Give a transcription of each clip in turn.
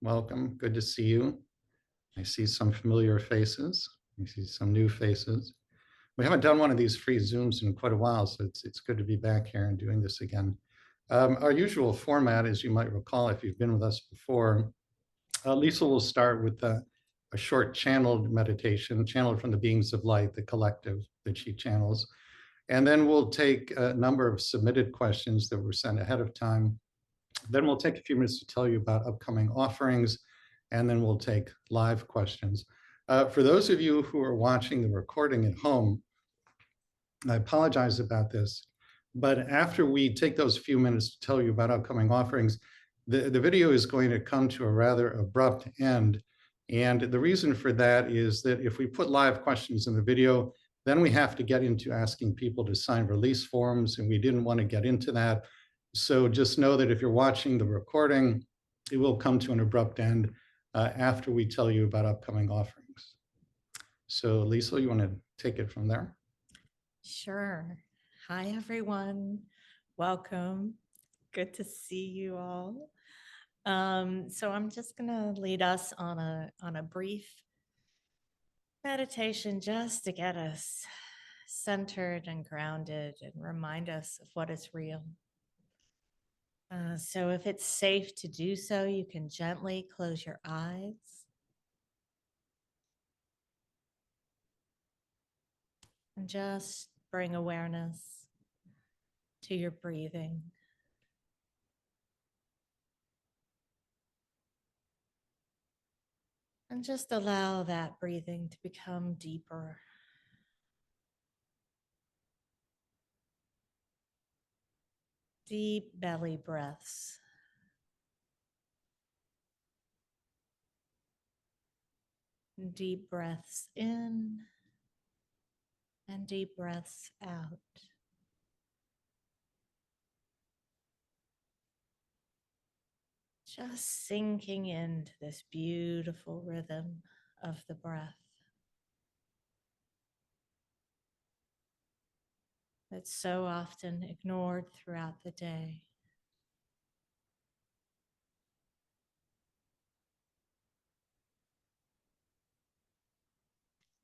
Welcome. Good to see you. I see some familiar faces. I see some new faces. We haven't done one of these free Zooms in quite a while, so it's good to be back here and doing this again. Our usual format, as you might recall, if you've been with us before, Lisa will start with a short channeled meditation, channeled from the beings of light, the collective that she channels. And then we'll take a number of submitted questions that were sent ahead of time. Then we'll take a few minutes to tell you about upcoming offerings, and then we'll take live questions. For those of you who are watching the recording at home, I apologize about this, but after we take those few minutes to tell you about upcoming offerings, the video is going to come to a rather abrupt end. And the reason for that is that if we put live questions in the video, then we have to get into asking people to sign release forms, and we didn't want to get into that. So just know that if you're watching the recording, it will come to an abrupt end after we tell you about upcoming offerings. So Liesel, you want to take it from there? Sure. Hi, everyone. Welcome. Good to see you all. So I'm just going to lead us on a brief meditation just to get us centered and grounded and remind us of what is real. So if it's safe to do so, you can gently close your eyes. And just bring awareness to your breathing. And just allow that breathing to become deeper. Deep belly breaths. Deep breaths in and deep breaths out. Just sinking into this beautiful rhythm of the breath that's so often ignored throughout the day.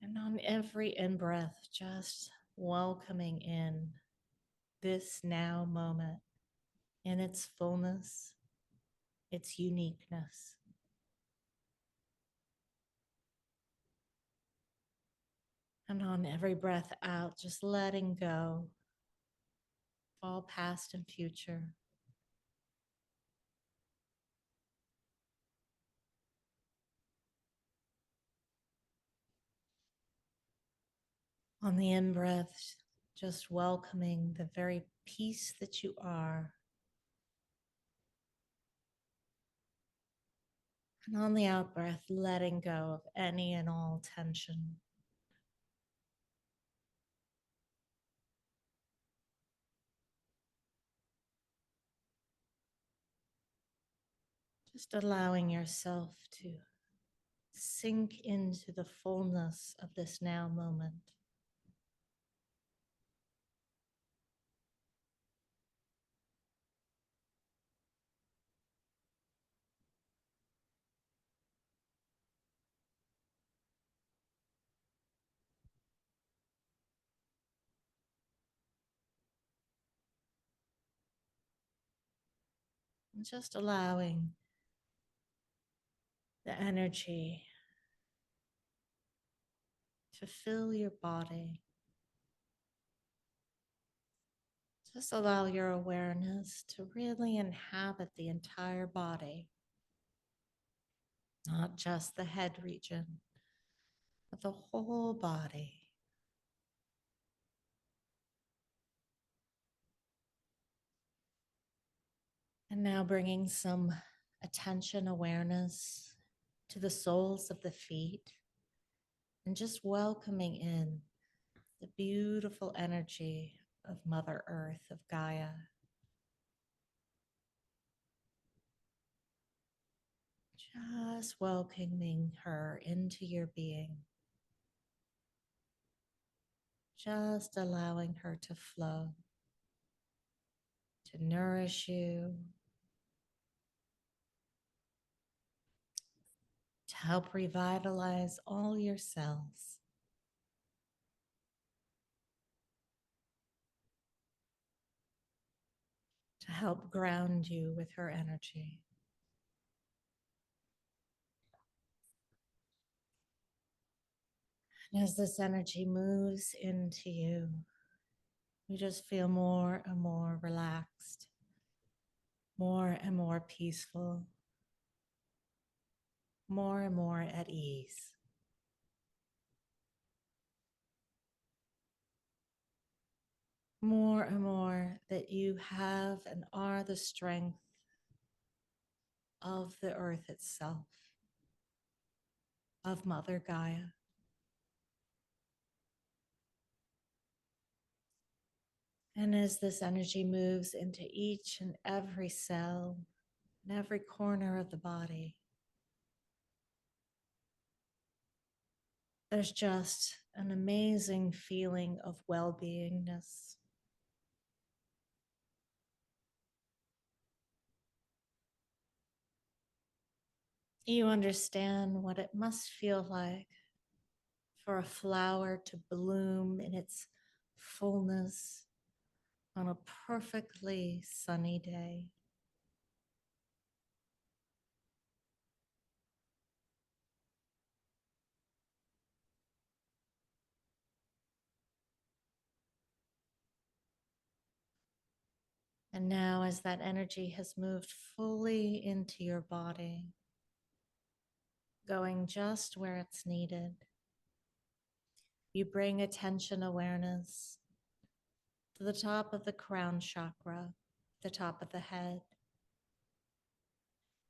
And on every in-breath, just welcoming in this now moment in its fullness, its uniqueness. And on every breath out, just letting go of all past and future. On the in-breath, just welcoming the very peace that you are. And on the out-breath, letting go of any and all tension. Just allowing yourself to sink into the fullness of this now moment. And just allowing the energy to fill your body. Just allow your awareness to really inhabit the entire body, not just the head region, but the whole body. And now bringing some attention, awareness to the soles of the feet and just welcoming in the beautiful energy of Mother Earth, of Gaia. Just welcoming her into your being. Just allowing her to flow, to nourish you, help revitalize all your cells. To help ground you with her energy. And as this energy moves into you, you just feel more and more relaxed, more and more peaceful, more and more at ease. More and more that you have and are the strength of the earth itself, of Mother Gaia. And as this energy moves into each and every cell, in every corner of the body, there's just an amazing feeling of well-beingness. You understand what it must feel like for a flower to bloom in its fullness on a perfectly sunny day. And now, as that energy has moved fully into your body, going just where it's needed, you bring attention awareness to the top of the crown chakra, the top of the head.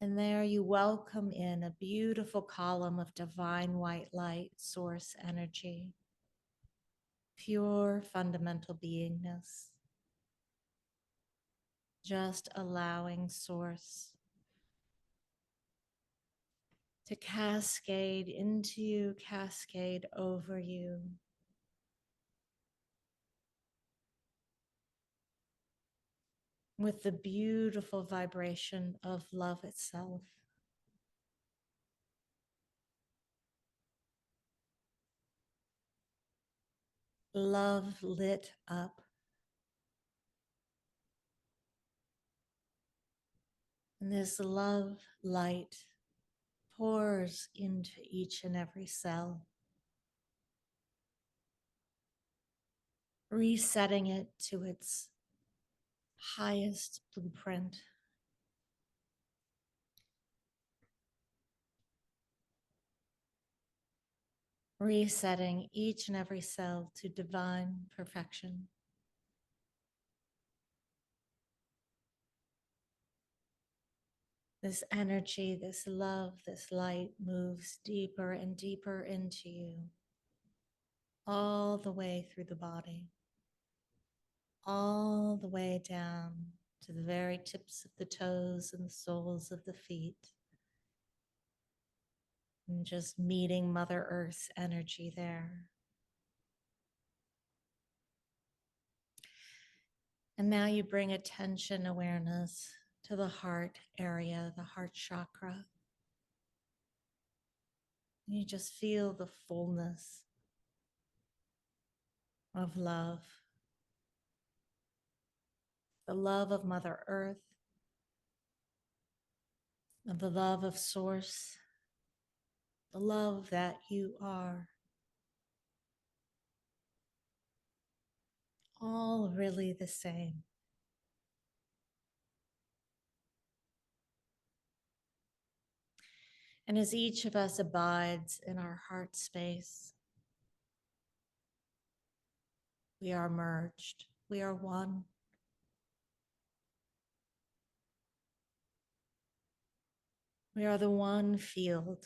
And there you welcome in a beautiful column of divine white light, source energy, pure fundamental beingness, just allowing source to cascade into you, cascade over you. With the beautiful vibration of love itself. Love lit up. And this love light pours into each and every cell, resetting it to its highest blueprint. Resetting each and every cell to divine perfection. This energy, this love, this light moves deeper and deeper into you, all the way through the body, all the way down to the very tips of the toes and the soles of the feet. And just meeting Mother Earth's energy there. And now you bring attention awareness to the heart area, the heart chakra. And you just feel the fullness of love. The love of Mother Earth, of the love of Source, the love that you are. All really the same. And as each of us abides in our heart space, we are merged, we are one. We are the one field,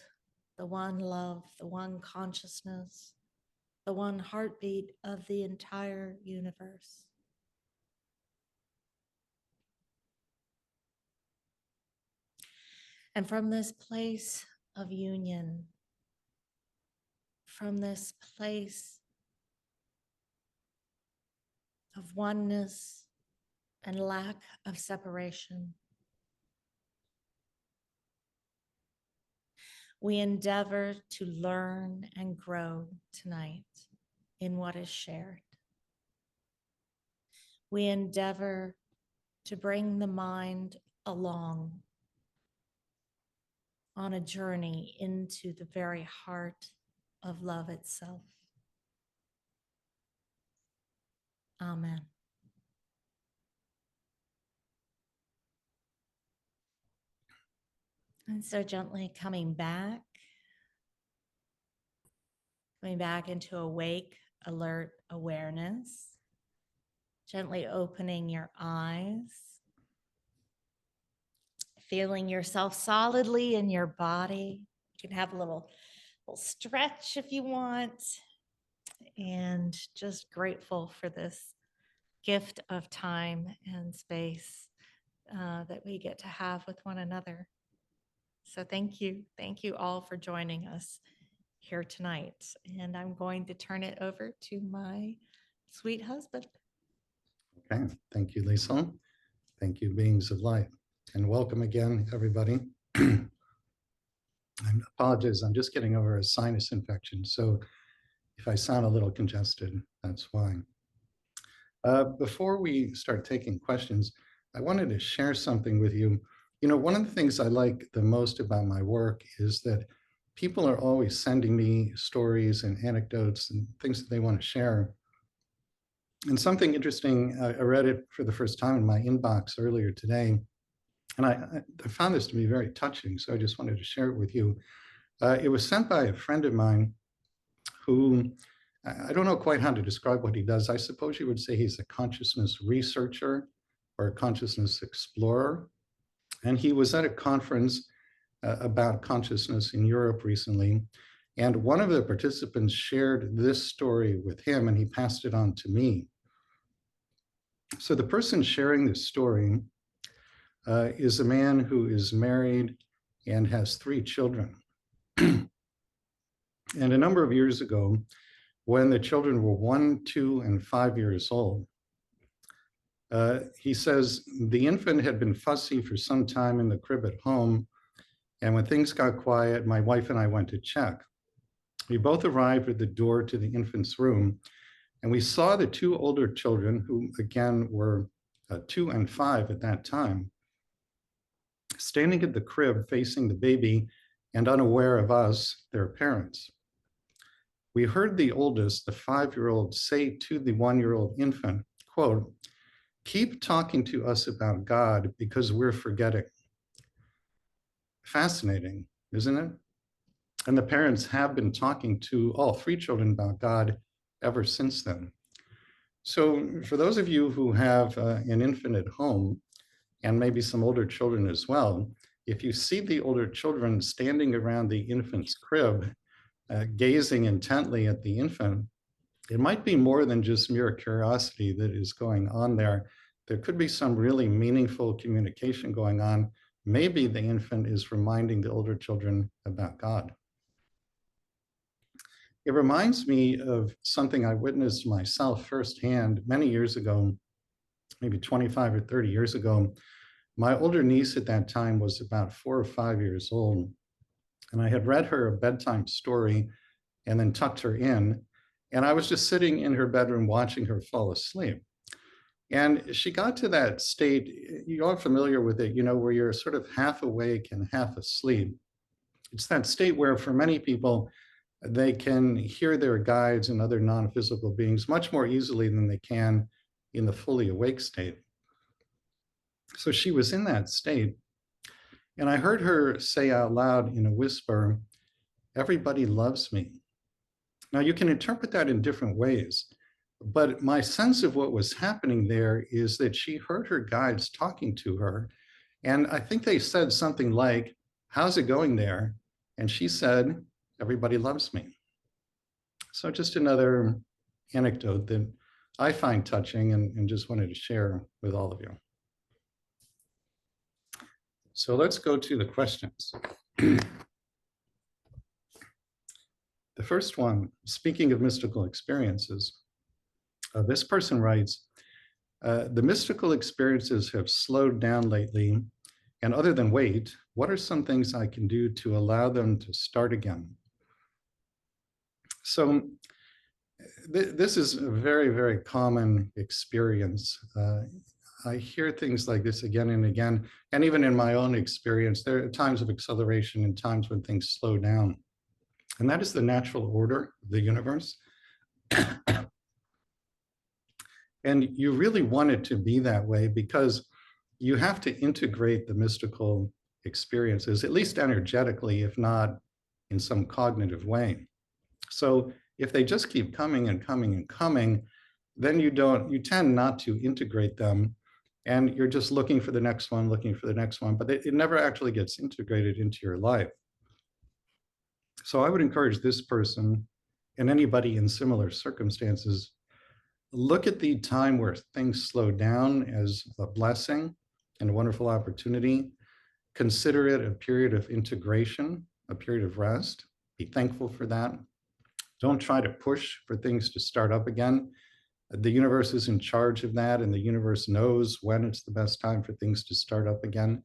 the one love, the one consciousness, the one heartbeat of the entire universe. And from this place of union, from this place of oneness and lack of separation, We endeavor to learn and grow tonight in what is shared. We endeavor to bring the mind along on a journey into the very heart of love itself. Amen. And so gently coming back into awake, alert awareness, gently opening your eyes, feeling yourself solidly in your body. You can have a little stretch if you want, and just grateful for this gift of time and space that we get to have with one another. So thank you. Thank you all for joining us here tonight. And I'm going to turn it over to my sweet husband. Okay, thank you, Liesel. Thank you, beings of light. And welcome again, everybody. I apologize, I'm just getting over a sinus infection. So if I sound a little congested, that's why. Before we start taking questions, I wanted to share something with you. You know, one of the things I like the most about my work is that people are always sending me stories and anecdotes and things that they want to share. And something interesting, I read it for the first time in my inbox earlier today, and I found this to be very touching, so I just wanted to share it with you. It was sent by a friend of mine who, I don't know quite how to describe what he does. I suppose you would say he's a consciousness researcher or a consciousness explorer. And he was at a conference about consciousness in Europe recently. And one of the participants shared this story with him, and he passed it on to me. So the person sharing this story is a man who is married and has 3 children. And a number of years ago, when the children were 1, 2, and 5 years old, he says the infant had been fussy for some time in the crib at home. And when things got quiet, my wife and I went to check. We both arrived at the door to the infant's room, and we saw the 2 older children, who again were 2 and 5 at that time, standing at the crib facing the baby and unaware of us, their parents. We heard the oldest, the 5-year-old, say to the 1-year-old infant, quote, "Keep talking to us about God because we're forgetting." Fascinating, isn't it? And the parents have been talking to all 3 children about God ever since then. So for those of you who have an infant at home, and maybe some older children as well, if you see the older children standing around the infant's crib, gazing intently at the infant, it might be more than just mere curiosity that is going on there. There could be some really meaningful communication going on. Maybe the infant is reminding the older children about God. It reminds me of something I witnessed myself firsthand many years ago, maybe 25 or 30 years ago. My older niece at that time was about 4 or 5 years old, and I had read her a bedtime story and then tucked her in, and I was just sitting in her bedroom watching her fall asleep. And she got to that state, you're all familiar with it, you know, where you're sort of half awake and half asleep. It's that state where for many people, they can hear their guides and other non-physical beings much more easily than they can in the fully awake state. So she was in that state, and I heard her say out loud in a whisper, "Everybody loves me." Now you can interpret that in different ways, but my sense of what was happening there is that she heard her guides talking to her, and I think they said something like, "How's it going there?" And she said, "Everybody loves me." So just another anecdote that I find touching and just wanted to share with all of you. So let's go to the questions. The first one, speaking of mystical experiences, this person writes, the mystical experiences have slowed down lately, And other than wait, what are some things I can do to allow them to start again? So this is a very, very common experience. I hear things like this again and again. And even in my own experience, there are times of acceleration and times when things slow down. And that is the natural order of the universe. And you really want it to be that way because you have to integrate the mystical experiences, at least energetically, if not in some cognitive way. So if they just keep coming and coming and coming, then you tend not to integrate them. And you're just looking for the next one, looking for the next one, but it never actually gets integrated into your life. So I would encourage this person and anybody in similar circumstances, look at the time where things slow down as a blessing and a wonderful opportunity. Consider it a period of integration, a period of rest. Be thankful for that. Don't try to push for things to start up again. The universe is in charge of that, and the universe knows when it's the best time for things to start up again.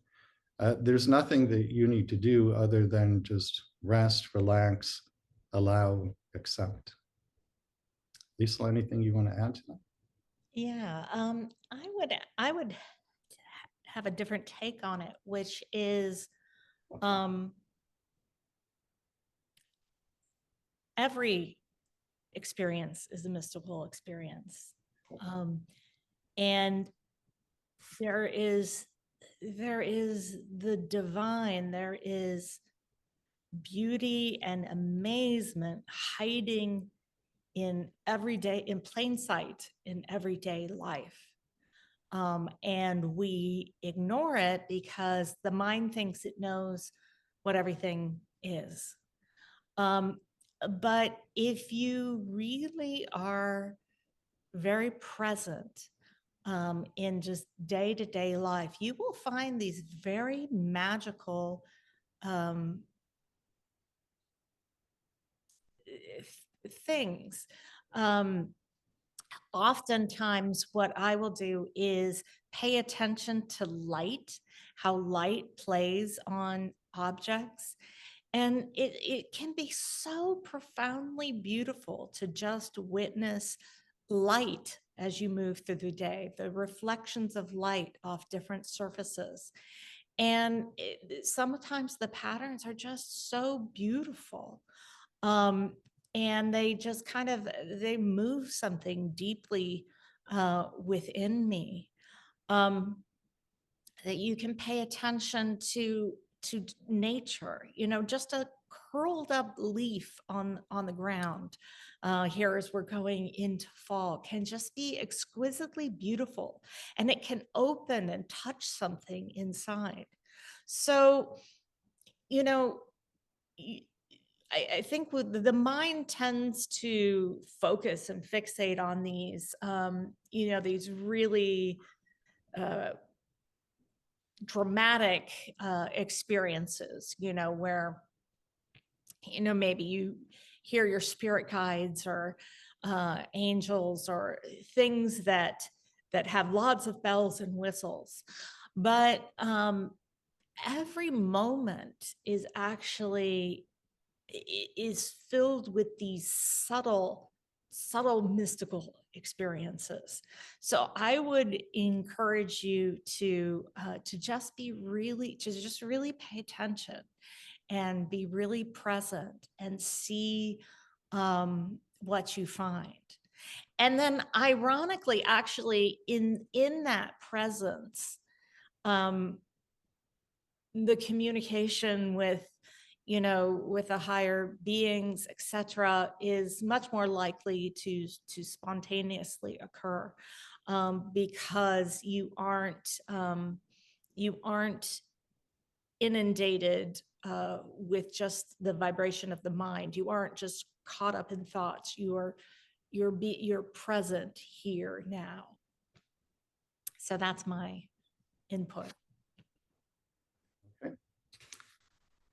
There's nothing that you need to do other than just rest, relax, allow, accept. Liesel, anything you want to add to that? Yeah, I would have a different take on it, which is every experience is a mystical experience. And there is the divine, there is beauty and amazement hiding in plain sight in everyday life. And we ignore it because the mind thinks it knows what everything is. But if you really are very present in just day-to-day life, you will find these very magical things. Oftentimes, what I will do is pay attention to light, how light plays on objects. And it can be so profoundly beautiful to just witness light as you move through the day, the reflections of light off different surfaces. And sometimes the patterns are just so beautiful. And they just they move something deeply within me. That you can pay attention to nature, just a curled up leaf on the ground here as we're going into fall can just be exquisitely beautiful, and it can open and touch something inside. So, I think with the mind tends to focus and fixate on these, these really dramatic experiences, where, maybe you hear your spirit guides or angels or things that have lots of bells and whistles. But every moment is actually is filled with these subtle mystical experiences. So I would encourage you to just really pay attention and be really present and see what you find. And then ironically, actually in that presence, the communication with with the higher beings, etc., is much more likely to spontaneously occur, because you aren't inundated with just the vibration of the mind. You aren't just caught up in thoughts. You're present here now. So that's my input.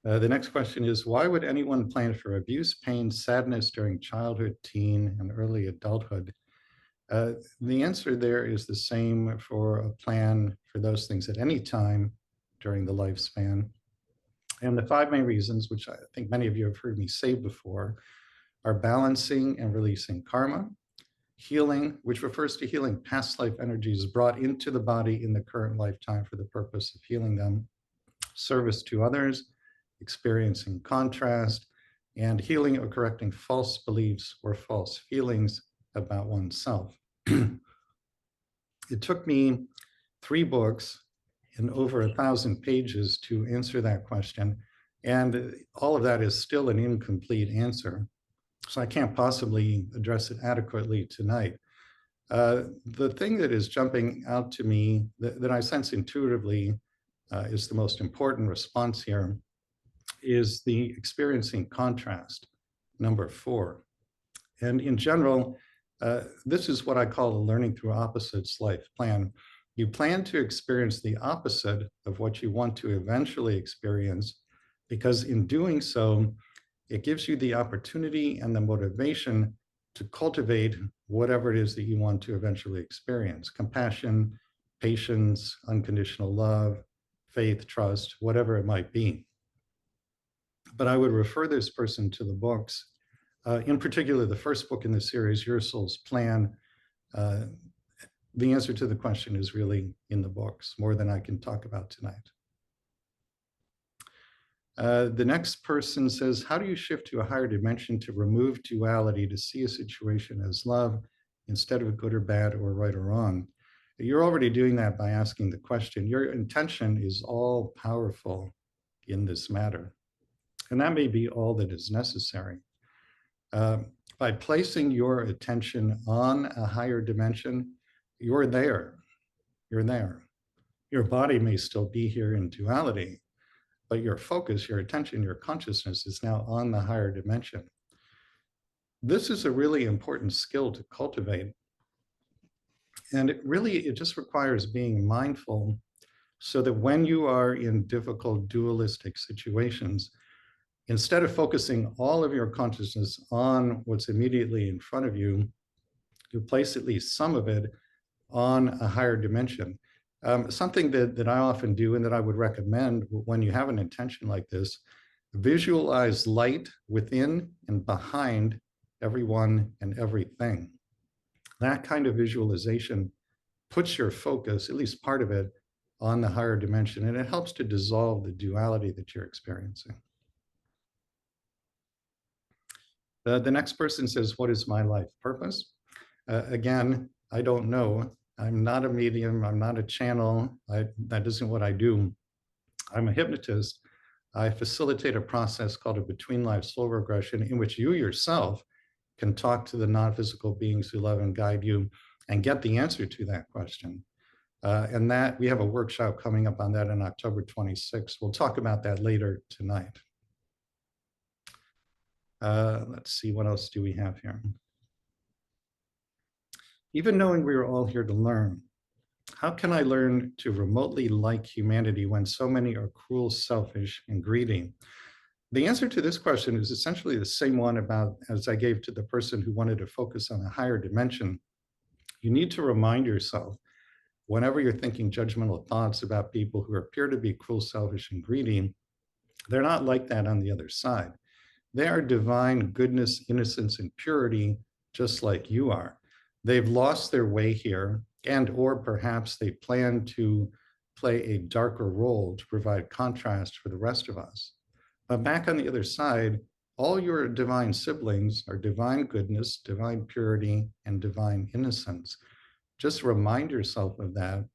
The next question is, why would anyone plan for abuse, pain, sadness during childhood, teen, and early adulthood? The answer there is the same for a plan for those things at any time during the lifespan. And the 5 main reasons, which I think many of you have heard me say before, are balancing and releasing karma, healing, which refers to healing past life energies brought into the body in the current lifetime for the purpose of healing them, service to others, experiencing contrast, and healing or correcting false beliefs or false feelings about oneself. It took me 3 books and over 1,000 pages to answer that question. And all of that is still an incomplete answer. So I can't possibly address it adequately tonight. The thing that is jumping out to me that I sense intuitively is the most important response here is the experiencing contrast, number 4. And in general, this is what I call a learning through opposites life plan. You plan to experience the opposite of what you want to eventually experience, because in doing so, it gives you the opportunity and the motivation to cultivate whatever it is that you want to eventually experience: compassion, patience, unconditional love, faith, trust, whatever it might be. But I would refer this person to the books, in particular, the first book in the series, Your Soul's Plan. The answer to the question is really in the books, more than I can talk about tonight. The next person says, how do you shift to a higher dimension to remove duality, to see a situation as love instead of good or bad or right or wrong? You're already doing that by asking the question. Your intention is all powerful in this matter, and that may be all that is necessary. By placing your attention on a higher dimension, you're there. You're there. Your body may still be here in duality, but your focus, your attention, your consciousness is now on the higher dimension. This is a really important skill to cultivate. And it just requires being mindful so that when you are in difficult dualistic situations, instead of focusing all of your consciousness on what's immediately in front of you, you place at least some of it on a higher dimension. Something that I often do and that I would recommend when you have an intention like this: visualize light within and behind everyone and everything. That kind of visualization puts your focus, at least part of it, on the higher dimension, and it helps to dissolve the duality that you're experiencing. The next person says, what is my life purpose? Again, I don't know. I'm not a medium. I'm not a channel. That isn't what I do. I'm a hypnotist. I facilitate a process called a between life soul regression, in which you yourself can talk to the non-physical beings who love and guide you and get the answer to that question. And that we have a workshop coming up on that on October 26th. We'll talk about that later tonight. Let's see, what else do we have here? Even knowing we are all here to learn, how can I learn to remotely like humanity when so many are cruel, selfish, and greedy? The answer to this question is essentially the same one as I gave to the person who wanted to focus on a higher dimension. You need to remind yourself, whenever you're thinking judgmental thoughts about people who appear to be cruel, selfish, and greedy, they're not like that on the other side. They are divine goodness, innocence, and purity, just like you are. They've lost their way here, and or perhaps they plan to play a darker role to provide contrast for the rest of us. But back on the other side, all your divine siblings are divine goodness, divine purity, and divine innocence. Just remind yourself of that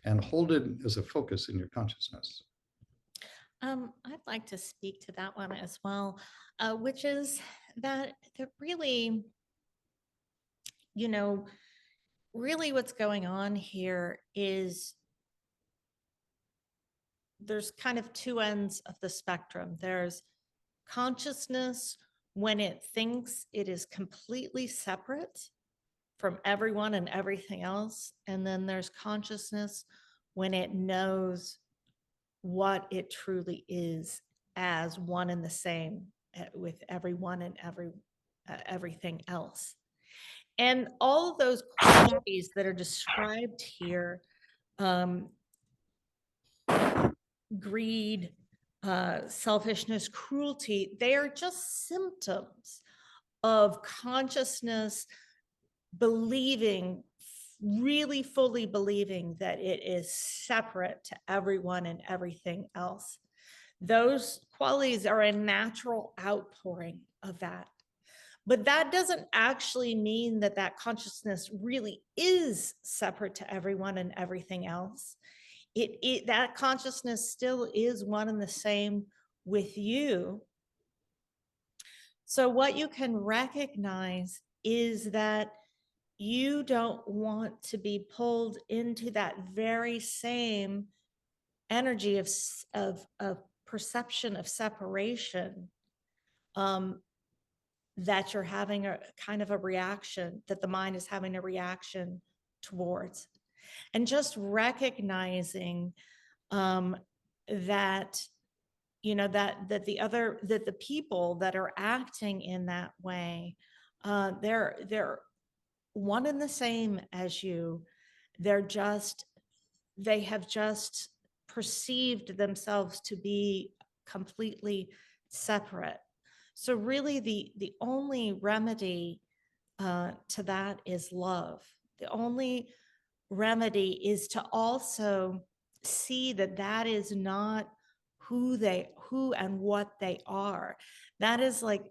and hold it as a focus in your consciousness. I'd like to speak to that one as well, which is that really, really what's going on here is there's kind of 2 ends of the spectrum. There's consciousness when it thinks it is completely separate from everyone and everything else. And then there's consciousness when it knows what it truly is as one and the same with everyone and everything else. And all of those qualities that are described here greed, selfishness, cruelty, they are just symptoms of consciousness believing, really fully believing that it is separate to everyone and everything else. Those qualities are a natural outpouring of that. But that doesn't actually mean that that consciousness really is separate to everyone and everything else. That consciousness still is one and the same with you. So what you can recognize is that you don't want to be pulled into that very same energy of perception of separation, that you're having a kind of a reaction, that the mind is having a reaction towards. And just recognizing that, that the people that are acting in that way, they're one and the same as you. They have just perceived themselves to be completely separate. So really the only remedy to that is love. The only remedy is to also see that that is not who and what they are. That is like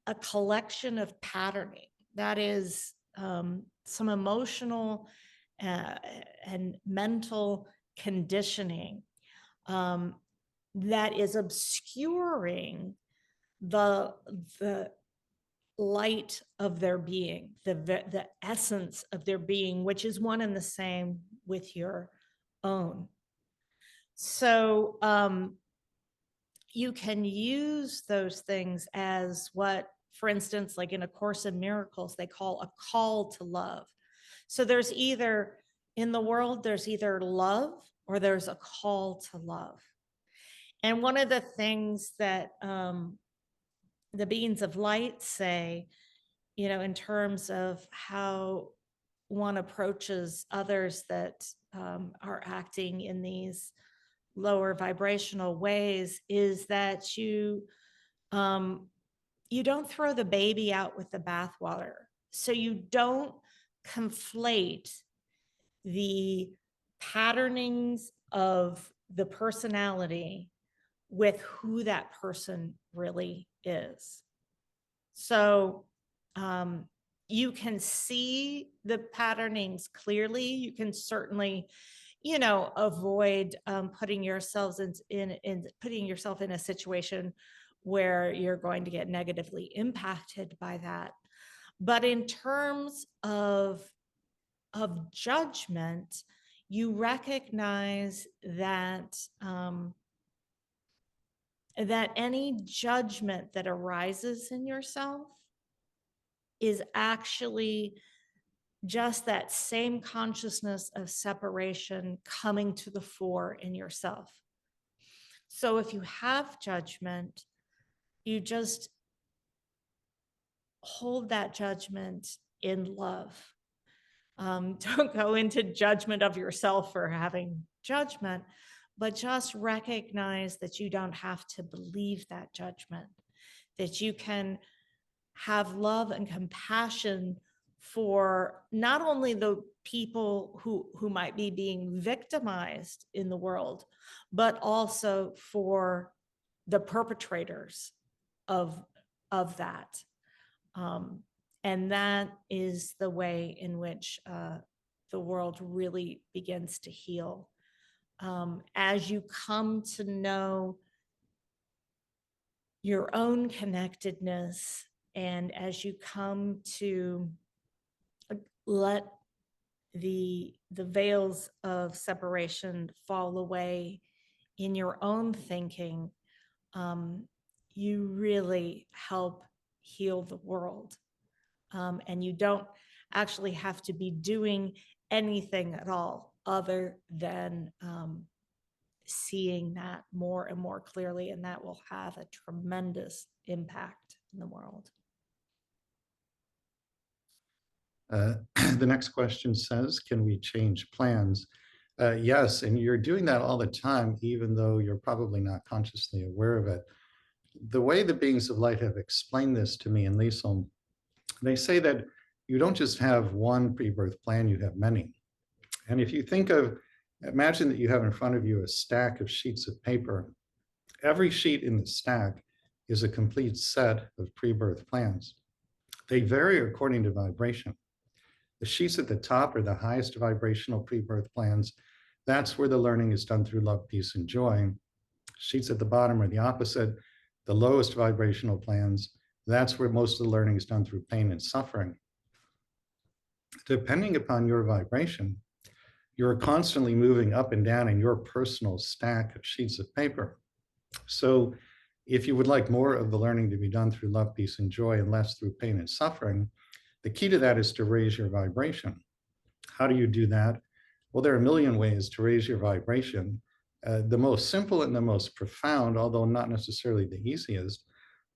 a collection of patterning. That is some emotional and mental conditioning that is obscuring the light of their being, the essence of their being, which is one and the same with your own. So you can use those things as what, for instance, like in A Course in Miracles, they call a call to love. So there's either, in the world, there's either love or there's a call to love. And one of the things that the beings of light say, in terms of how one approaches others that are acting in these lower vibrational ways, is that you don't throw the baby out with the bathwater. So you don't conflate the patternings of the personality with who that person really is. So you can see the patternings clearly. You can certainly, avoid putting yourself in a situation where you're going to get negatively impacted by that. But in terms of judgment, you recognize that that any judgment that arises in yourself is actually just that same consciousness of separation coming to the fore in yourself. So if you have judgment, you just hold that judgment in love. Don't go into judgment of yourself for having judgment, but just recognize that you don't have to believe that judgment, that you can have love and compassion for not only the people who might be being victimized in the world, but also for the perpetrators of that. And that is the way in which the world really begins to heal. As you come to know your own connectedness, and as you come to let the veils of separation fall away in your own thinking, you really help heal the world. And you don't actually have to be doing anything at all other than seeing that more and more clearly, and that will have a tremendous impact in the world. The next question says, can we change plans Yes, and you're doing that all the time, even though you're probably not consciously aware of it. The way the beings of light have explained this to me in Liesel, they say that you don't just have one pre-birth plan, you have many. And if you think of, imagine that you have in front of you a stack of sheets of paper. Every sheet in the stack is a complete set of pre-birth plans. They vary according to vibration. The sheets at the top are the highest vibrational pre-birth plans. That's where the learning is done through love, peace, and joy. Sheets at the bottom are the opposite, the lowest vibrational plans. That's where most of the learning is done through pain and suffering. Depending upon your vibration, you're constantly moving up and down in your personal stack of sheets of paper. So if you would like more of the learning to be done through love, peace, and joy, and less through pain and suffering, the key to that is to raise your vibration. How do you do that? Well, there are a million ways to raise your vibration. The most simple and the most profound, although not necessarily the easiest,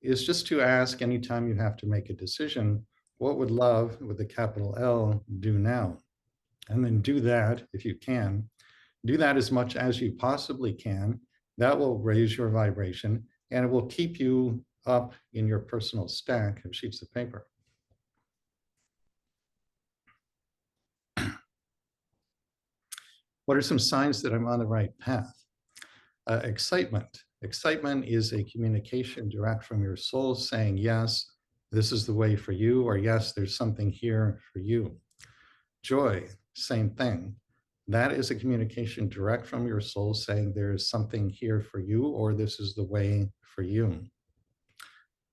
is just to ask anytime you have to make a decision, what would love with a capital L do now? And then do that if you can. Do that as much as you possibly can. That will raise your vibration and it will keep you up in your personal stack of sheets of paper. What are some signs that I'm on the right path? Excitement. Excitement is a communication direct from your soul saying, yes, this is the way for you, or yes, there's something here for you. Joy, same thing. That is a communication direct from your soul saying there's something here for you, or this is the way for you.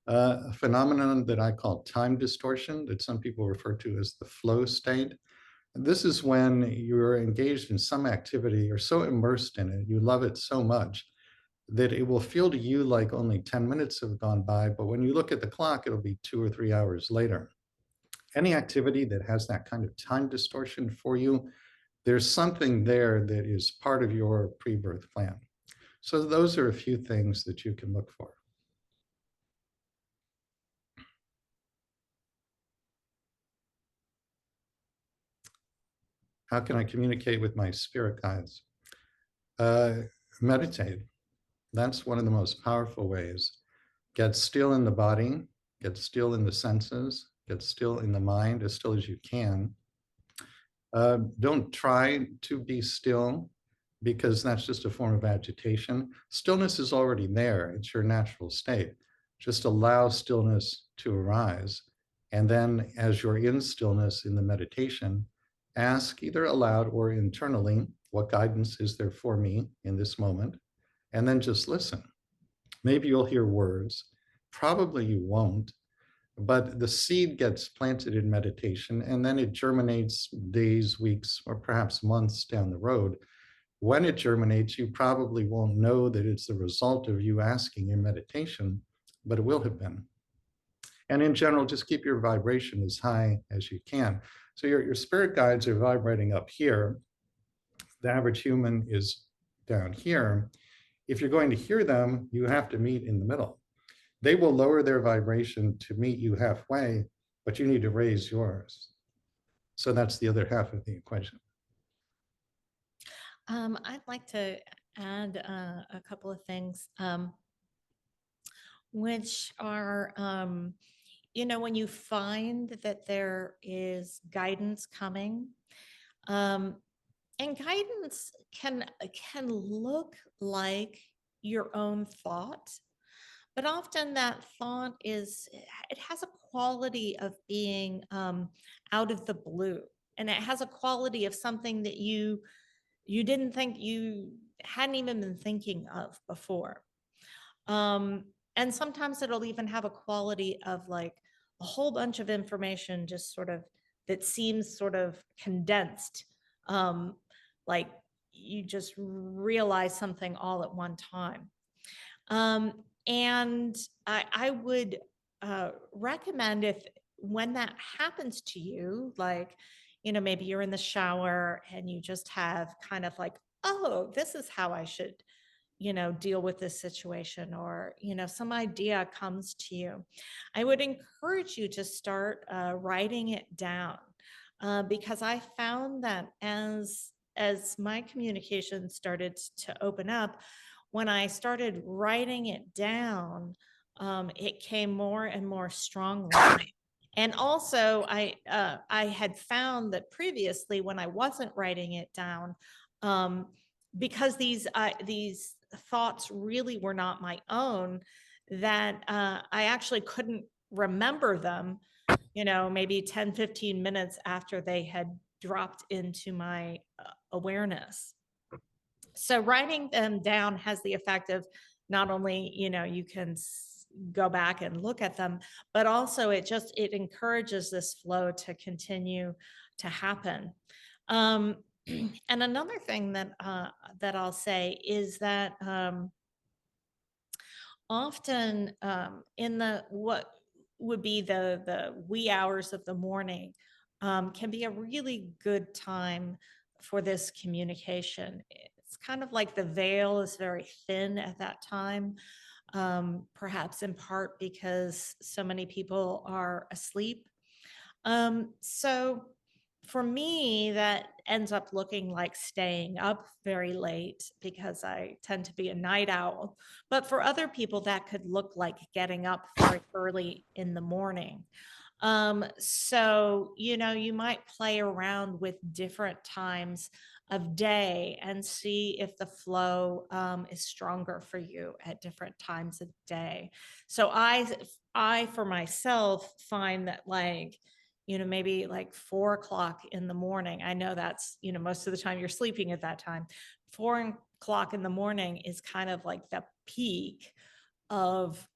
A phenomenon that I call time distortion, that some people refer to as the flow state. This is when you're engaged in some activity, you're so immersed in it, you love it so much that it will feel to you like only 10 minutes have gone by, but when you look at the clock, it'll be 2 or 3 hours later. Any activity that has that kind of time distortion for you, there's something there that is part of your pre-birth plan. So those are a few things that you can look for. How can I communicate with my spirit guides? Meditate. That's one of the most powerful ways. Get still in the body, get still in the senses, get still in the mind as still as you can. Don't try to be still because that's just a form of agitation. Stillness is already there. It's your natural state. Just allow stillness to arise. And then as you're in stillness in the meditation, ask either aloud or internally, what guidance is there for me in this moment? And then just listen. Maybe you'll hear words. Probably you won't. But the seed gets planted in meditation and then it germinates days, weeks, or perhaps months down the road. When it germinates, you probably won't know that it's the result of you asking in meditation, but it will have been. And in general, just keep your vibration as high as you can. So your spirit guides are vibrating up here. The average human is down here. If you're going to hear them, you have to meet in the middle. They will lower their vibration to meet you halfway, but you need to raise yours. So that's the other half of the equation. I'd like to add a couple of things, which are, when you find that there is guidance coming, and guidance can look like your own thought, but often that thought it has a quality of being out of the blue, and it has a quality of something that you didn't think, you hadn't even been thinking of before. And sometimes it'll even have a quality of like a whole bunch of information just sort of that seems sort of condensed, like you just realize something all at one time. And I would recommend, if when that happens to you, like, maybe you're in the shower and you just have kind of like, oh, this is how I should, deal with this situation, or, some idea comes to you. I would encourage you to start writing it down, because I found that as my communication started to open up, when I started writing it down, it came more and more strongly. And also, I had found that previously, when I wasn't writing it down, um, because these thoughts really were not my own, that I actually couldn't remember them, maybe 10, 15 minutes after they had dropped into my awareness. So writing them down has the effect of not only, you can go back and look at them, but also it encourages this flow to continue to happen. Um, and another thing that I'll say is that often in the what would be the wee hours of the morning can be a really good time for this communication. It's kind of like the veil is very thin at that time, perhaps in part because so many people are asleep. So for me, that ends up looking like staying up very late because I tend to be a night owl. But for other people, that could look like getting up very early in the morning. So, you might play around with different times of day and see if the flow is stronger for you at different times of day. So I for myself find that like, maybe like 4 o'clock in the morning. I know that's, most of the time you're sleeping at that time. 4 o'clock in the morning is kind of like the peak of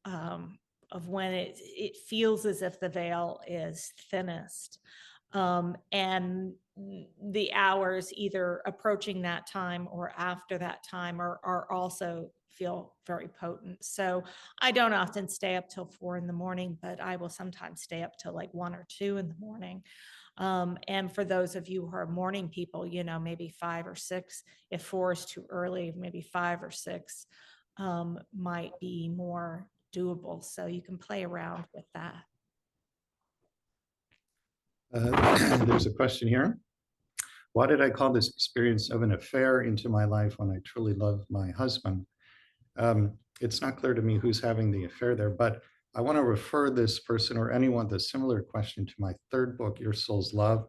when it feels as if the veil is thinnest. And the hours either approaching that time or after that time are also feel very potent. So I don't often stay up till 4 in the morning, but I will sometimes stay up till like 1 or 2 in the morning. And for those of you who are morning people, maybe 5 or 6. If 4 is too early, maybe 5 or 6 might be more doable. So you can play around with that. There's a question here. Why did I call this experience of an affair into my life when I truly love my husband? It's not clear to me who's having the affair there, but I want to refer this person or anyone with a similar question to my third book, Your Soul's Love,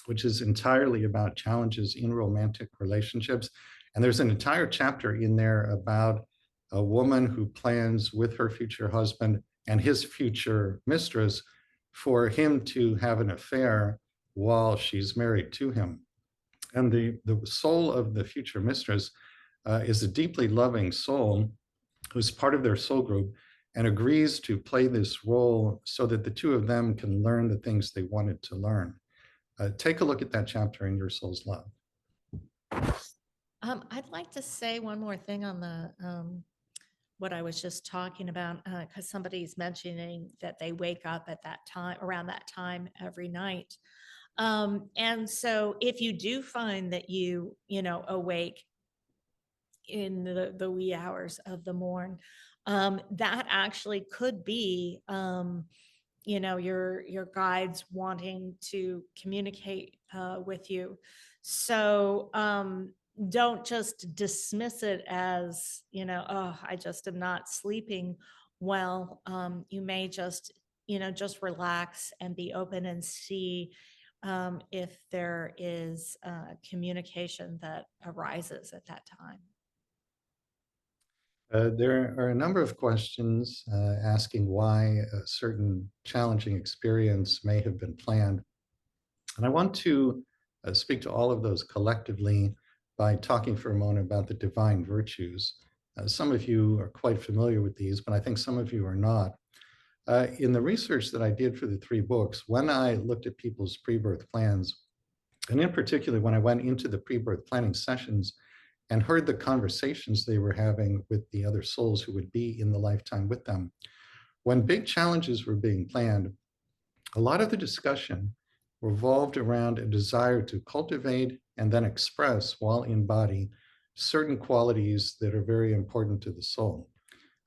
which is entirely about challenges in romantic relationships. And there's an entire chapter in there about a woman who plans with her future husband and his future mistress for him to have an affair while she's married to him. And the soul of the future mistress is a deeply loving soul who's part of their soul group and agrees to play this role so that the two of them can learn the things they wanted to learn. Take a look at that chapter in Your Soul's Love. I'd like to say one more thing on the what I was just talking about, because somebody's mentioning that they wake up at that time, around that time every night. And so if you do find that awake in the wee hours of the morn, that actually could be, your guides wanting to communicate with you. So don't just dismiss it as, oh, I just am not sleeping well. You may just relax and be open and see if there is communication that arises at that time. There are a number of questions asking why a certain challenging experience may have been planned. And I want to speak to all of those collectively by talking for a moment about the divine virtues. Some of you are quite familiar with these, but I think some of you are not. In the research that I did for the 3 books, when I looked at people's pre-birth plans, and in particular, when I went into the pre-birth planning sessions and heard the conversations they were having with the other souls who would be in the lifetime with them, when big challenges were being planned, a lot of the discussion revolved around a desire to cultivate and then express while in body certain qualities that are very important to the soul.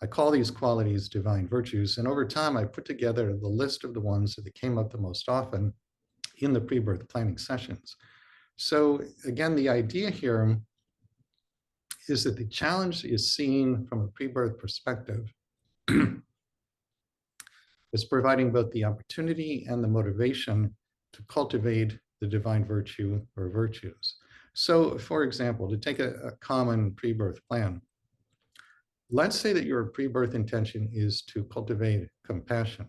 I call these qualities divine virtues. And over time, I put together the list of the ones that came up the most often in the pre-birth planning sessions. So again, the idea here is that the challenge is seen from a pre-birth perspective as providing both the opportunity and the motivation to cultivate the divine virtue or virtues. So for example, to take a common pre-birth plan, let's say that your pre-birth intention is to cultivate compassion.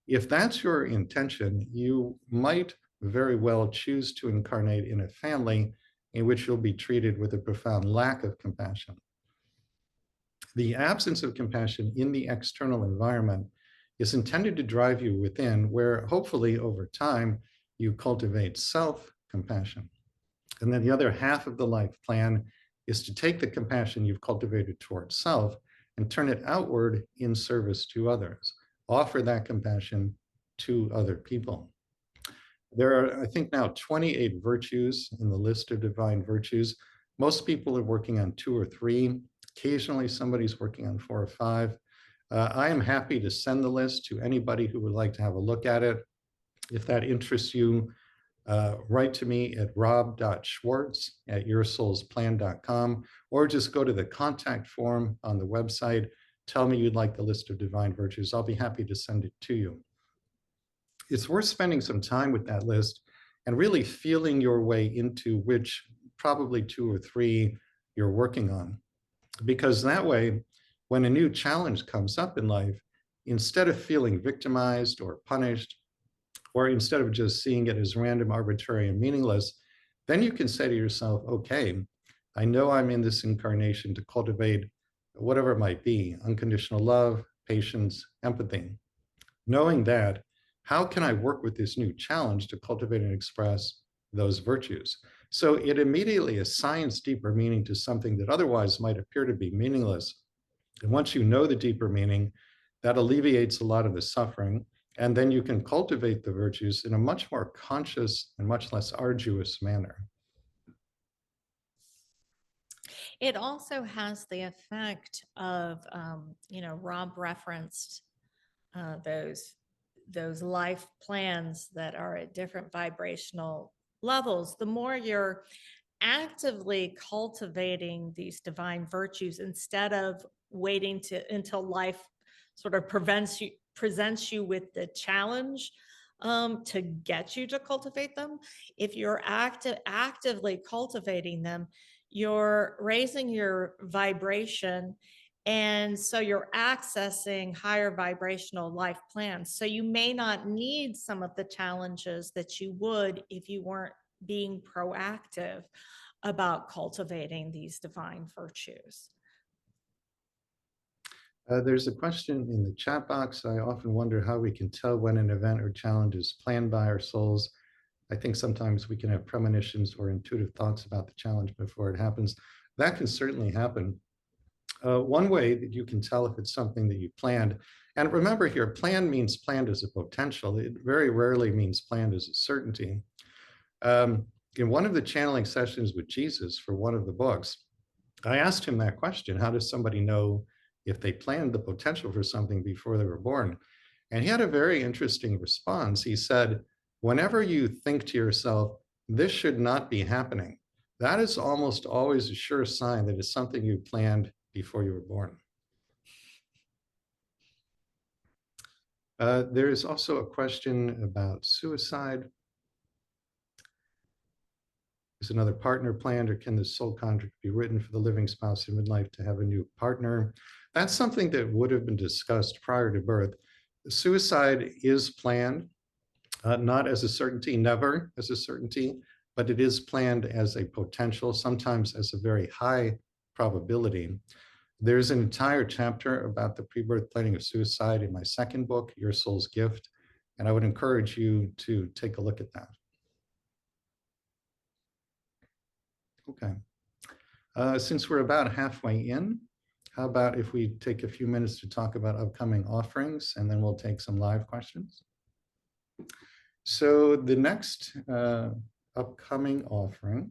If that's your intention, you might very well choose to incarnate in a family in which you'll be treated with a profound lack of compassion. The absence of compassion in the external environment is intended to drive you within, where hopefully over time you cultivate self-compassion. And then the other half of the life plan is to take the compassion you've cultivated towards self and turn it outward in service to others. Offer that compassion to other people. There are, I think now, 28 virtues in the list of divine virtues. Most people are working on 2 or 3. Occasionally, somebody's working on 4 or 5. I am happy to send the list to anybody who would like to have a look at it. If that interests you, write to me at rob.schwartz@yoursoulsplan.com, or just go to the contact form on the website. Tell me you'd like the list of divine virtues. I'll be happy to send it to you. It's worth spending some time with that list and really feeling your way into which probably 2 or 3 you're working on. Because that way, when a new challenge comes up in life, instead of feeling victimized or punished, or instead of just seeing it as random, arbitrary, and meaningless, then you can say to yourself, okay, I know I'm in this incarnation to cultivate whatever it might be, unconditional love, patience, empathy. Knowing that, how can I work with this new challenge to cultivate and express those virtues? So it immediately assigns deeper meaning to something that otherwise might appear to be meaningless. And once you know the deeper meaning, that alleviates a lot of the suffering. And then you can cultivate the virtues in a much more conscious and much less arduous manner. It also has the effect of, Rob referenced those life plans that are at different vibrational levels. The more you're actively cultivating these divine virtues instead of waiting until life sort of presents you with the challenge to get you to cultivate them. If you're actively cultivating them, you're raising your vibration, and so you're accessing higher vibrational life plans. So you may not need some of the challenges that you would if you weren't being proactive about cultivating these divine virtues. There's a question in the chat box. I often wonder how we can tell when an event or challenge is planned by our souls. I think sometimes we can have premonitions or intuitive thoughts about the challenge before it happens. That can certainly happen. One way that you can tell if it's something that you planned, and remember here, plan means planned as a potential. It very rarely means planned as a certainty. In one of the channeling sessions with Jesus for one of the books, I asked him that question: how does somebody know if they planned the potential for something before they were born? And he had a very interesting response. He said, whenever you think to yourself, this should not be happening, that is almost always a sure sign that it's something you planned before you were born. There is also a question about suicide. Is another partner planned, or can the soul contract be written for the living spouse in midlife to have a new partner? That's something that would have been discussed prior to birth. Suicide is planned, not as a certainty, never as a certainty, but it is planned as a potential, sometimes as a very high probability. There's an entire chapter about the pre-birth planning of suicide in my second book, Your Soul's Gift, and I would encourage you to take a look at that. Okay. Since we're about halfway in, how about if we take a few minutes to talk about upcoming offerings, and then we'll take some live questions. So the next upcoming offering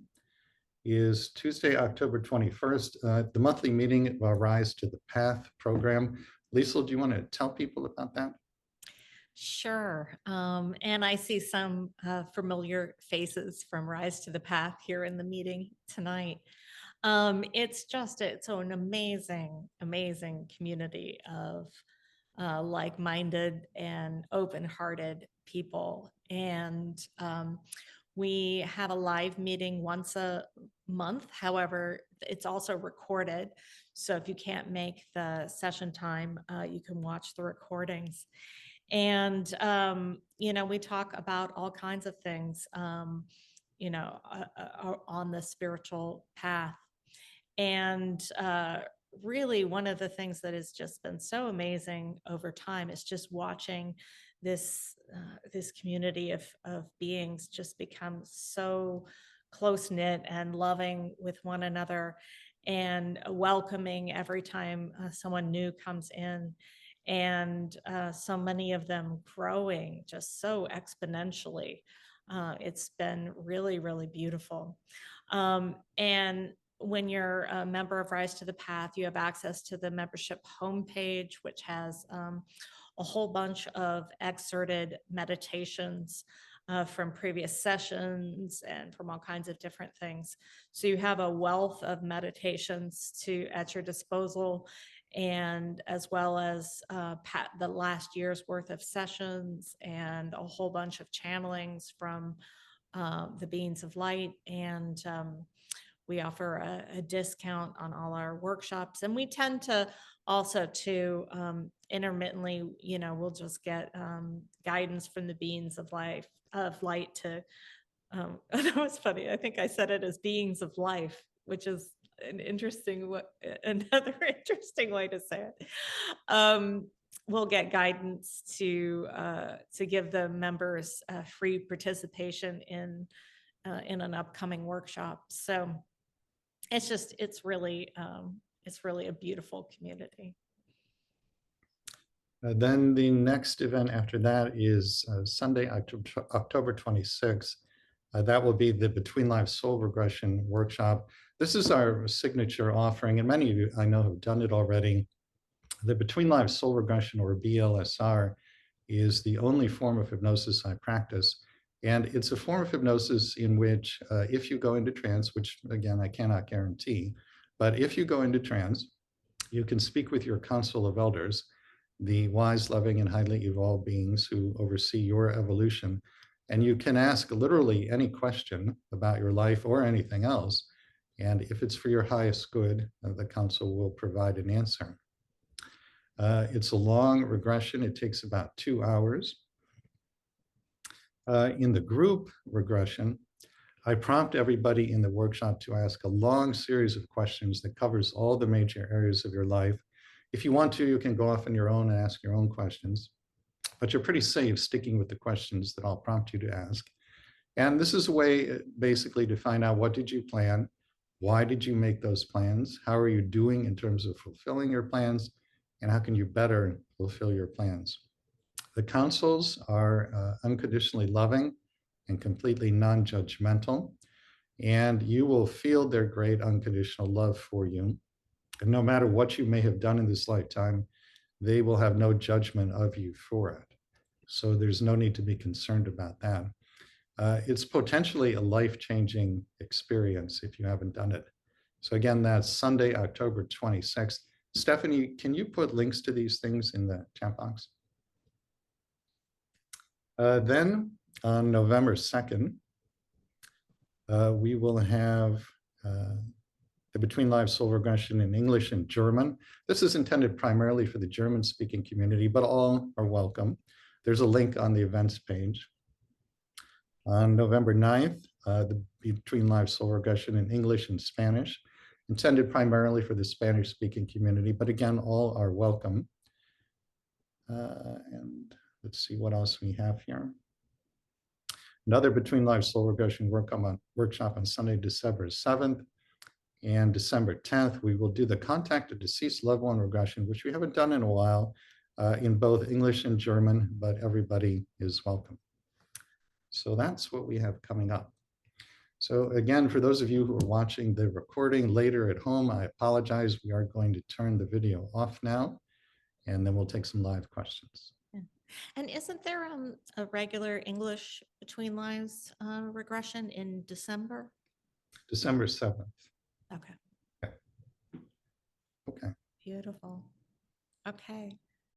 is Tuesday, October 21st, the monthly meeting of Rise to the Path program. Liesel, do you want to tell people about that? Sure. And I see some familiar faces from Rise to the Path here in the meeting tonight. It's an amazing, amazing community of like-minded and open-hearted people. And we have a live meeting once a month. However, it's also recorded. So if you can't make the session time, you can watch the recordings. And, we talk about all kinds of things, on the spiritual path. And really, one of the things that has just been so amazing over time is just watching this community of beings just become so close knit and loving with one another and welcoming every time someone new comes in, and so many of them growing just so exponentially. It's been really, really beautiful. And when you're a member of Rise to the Path, you have access to the membership homepage, which has a whole bunch of excerpted meditations from previous sessions and from all kinds of different things. So you have a wealth of meditations at your disposal, and as well as the last year's worth of sessions and a whole bunch of channelings from the beings of light. And we offer a discount on all our workshops, and we tend to also to intermittently, we'll just get guidance from the beings of light to that was funny. I think I said it as beings of life, which is another interesting way to say it. We'll get guidance to give the members free participation in an upcoming workshop. So it's really a beautiful community. Then the next event after that is Sunday, October 26th. That will be the Between Lives Soul Regression Workshop. This is our signature offering, and many of you I know have done it already. The Between Lives Soul Regression, or BLSR, is the only form of hypnosis I practice. And it's a form of hypnosis in which if you go into trance, which again, I cannot guarantee, but if you go into trance, you can speak with your council of elders, the wise, loving, and highly evolved beings who oversee your evolution. And you can ask literally any question about your life or anything else. And if it's for your highest good, the council will provide an answer. It's a long regression. It takes about 2 hours. In the group regression, I prompt everybody in the workshop to ask a long series of questions that covers all the major areas of your life. If you want to, you can go off on your own and ask your own questions, but you're pretty safe sticking with the questions that I'll prompt you to ask. And this is a way basically to find out, what did you plan? Why did you make those plans? How are you doing in terms of fulfilling your plans? And how can you better fulfill your plans? The councils are unconditionally loving and completely non-judgmental, and you will feel their great unconditional love for you. And no matter what you may have done in this lifetime, they will have no judgment of you for it. So there's no need to be concerned about that. It's potentially a life-changing experience if you haven't done it. So again, that's Sunday, October 26th. Stephanie, can you put links to these things in the chat box? Then on November 2nd, we will have the Between Lives Soul Regression in English and German. This is intended primarily for the German-speaking community, but all are welcome. There's a link on the events page. On November 9th, the Between Lives Soul Regression in English and Spanish, intended primarily for the Spanish-speaking community, but again, all are welcome. And let's see what else we have here. Another Between Lives Soul Regression workshop on Sunday, December 7th. And December 10th, we will do the Contact a Deceased Loved One regression, which we haven't done in a while, in both English and German, but everybody is welcome. So that's what we have coming up. So again, for those of you who are watching the recording later at home, I apologize. We are going to turn the video off now, and then we'll take some live questions. And isn't there a regular English between lives regression in December? December 7th. Okay, Okay. beautiful. Okay.